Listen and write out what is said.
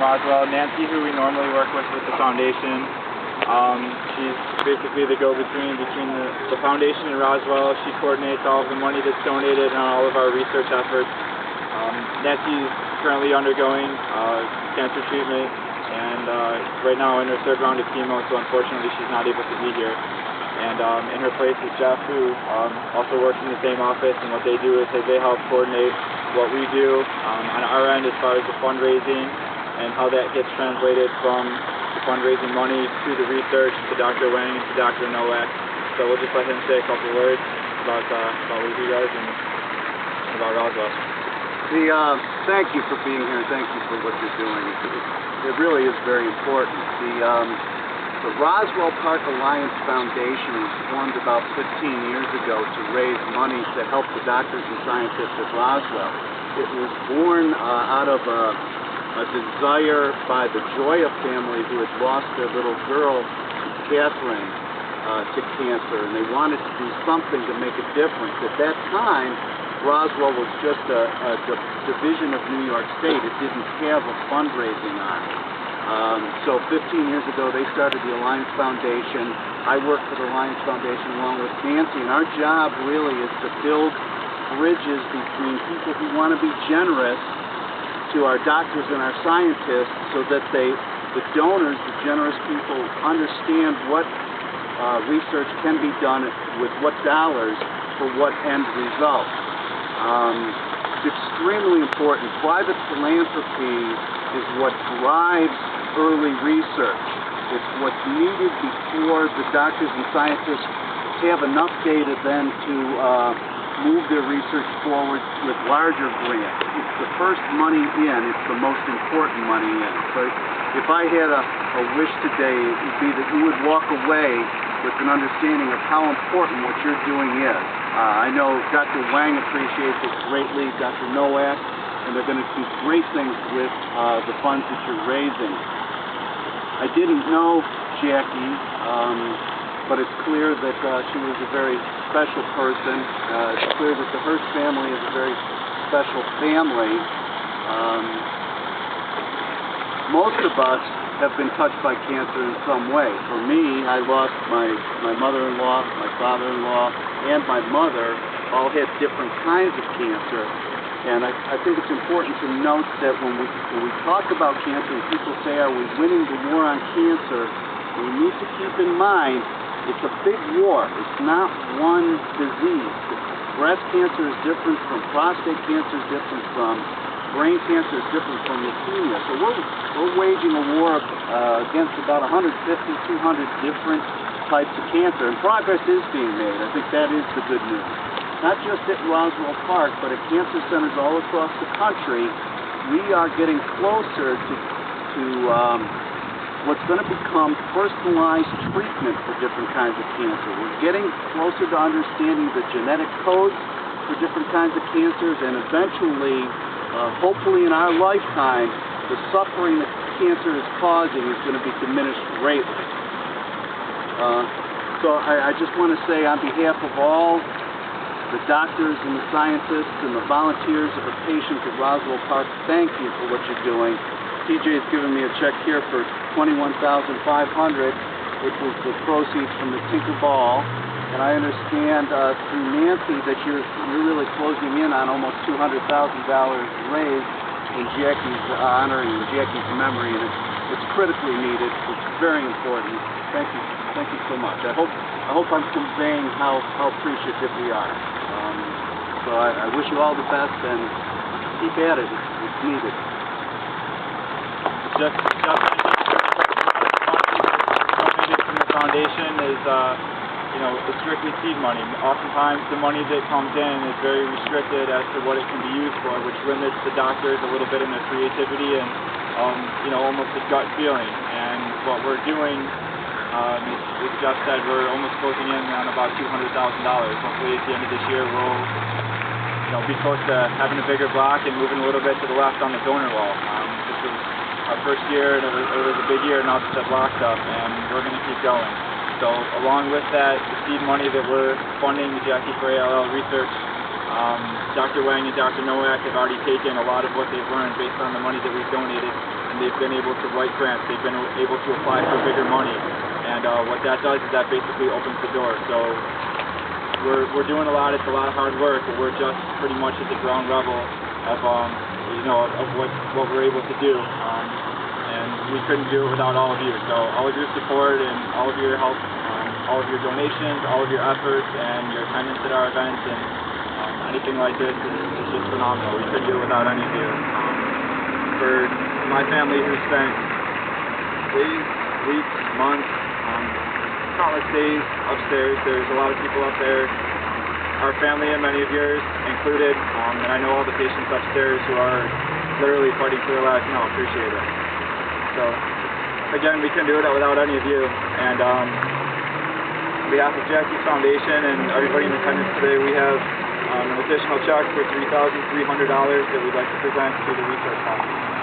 Roswell. Nancy, who we normally work with the foundation, she's basically the go-between between the foundation and Roswell. She coordinates all of the money that's donated and all of our research efforts. Nancy's currently undergoing cancer treatment, and right now in her third round of chemo, so unfortunately she's not able to be here. And in her place is Jeff, who also works in the same office, and what they do is they help coordinate what we do on our end as far as the fundraising and how that gets translated from the fundraising money to the research to Dr. Wang and to Dr. Nowak. So we'll just let him say a couple words about what we do, guys, and about Roswell. Thank you for being here, and thank you for what you're doing. It really is very important. The Roswell Park Alliance Foundation was formed about 15 years ago to raise money to help the doctors and scientists at Roswell. It was born out of a desire by the Joya family, who had lost their little girl, Catherine, to cancer, and they wanted to do something to make a difference. At that time, Roswell was just a division of New York State. It didn't have a fundraising arm. So 15 years ago, they started the Alliance Foundation. I work for the Alliance Foundation along with Nancy, and our job really is to build bridges between people who want to be generous to our doctors and our scientists, so that the donors, the generous people, understand what research can be done with what dollars for what end result. It's extremely important. Private philanthropy is what drives early research. It's what's needed before the doctors and scientists have enough data then to move their research forward with larger grants. It's the first money in, it's the most important money in. So if I had a wish today, it would be that you would walk away with an understanding of how important what you're doing is. I know Dr. Wang appreciates it greatly, Dr. Nowak, and they're going to do great things with the funds that you're raising. I didn't know Jackie, but it's clear that she was a very special person. It's clear that the Hirsch family is a very special family. Most of us have been touched by cancer in some way. For me, I lost my mother-in-law, my father-in-law, and my mother all had different kinds of cancer. And I think it's important to note that when we talk about cancer and people say, are we winning the war on cancer, we need to keep in mind it's a big war. It's not one disease. Breast cancer is different from prostate cancer, is different from brain cancer, is different from leukemia. So we're waging a war against about 150, 200 different types of cancer, and progress is being made. I think that is the good news. Not just at Roswell Park, but at cancer centers all across the country, we are getting closer to what's going to become personalized treatment for different kinds of cancer. We're getting closer to understanding the genetic codes for different kinds of cancers, and eventually, hopefully in our lifetime, the suffering that cancer is causing is going to be diminished greatly. So I just want to say, on behalf of all the doctors and the scientists and the volunteers and the patients at Roswell Park, thank you for what you're doing. TJ's given me a check here for $21,500, which was the proceeds from the Tinker Ball. And I understand through Nancy that you're really closing in on almost $200,000 raised in Jackie's honor and in Jackie's memory, and it's critically needed. It's very important. Thank you so much. I hope I'm conveying how appreciative we are. So I wish you all the best, and keep at it. It's needed. Just donated from the foundation is, it's strictly seed money. Oftentimes the money that comes in is very restricted as to what it can be used for, which limits the doctors a little bit in their creativity and, almost a gut feeling. And what we're doing, as Jeff said, we're almost closing in on about $200,000. Hopefully at the end of this year we'll, be close to having a bigger block and moving a little bit to the left on the donor wall. This was our first year, and it was a big year. Now that the block's up, and we're going to keep going. So along with that, the seed money that we're funding the Jacquie for A.L.L. research, Dr. Wang and Dr. Nowak have already taken a lot of what they've learned based on the money that we've donated and they've been able to write grants. They've been able to apply for bigger money, and what that does is that basically opens the door. So we're doing a lot. It's a lot of hard work, but we're just pretty much at the ground level of of what we're able to do. And we couldn't do it without all of you. So all of your support and all of your help, all of your donations, all of your efforts, and your attendance at our events, and anything like this is just phenomenal. We couldn't do it without any of you. For my family who spent days, weeks, months, countless days upstairs, there's a lot of people up there, our family and many of yours included, and I know all the patients upstairs who are literally fighting for their lives now. Appreciate it. So, again, we couldn't do it without any of you, and on behalf of Jackie's Foundation and everybody in attendance today, we have an additional check for $3,300 that we'd like to present to the research fund.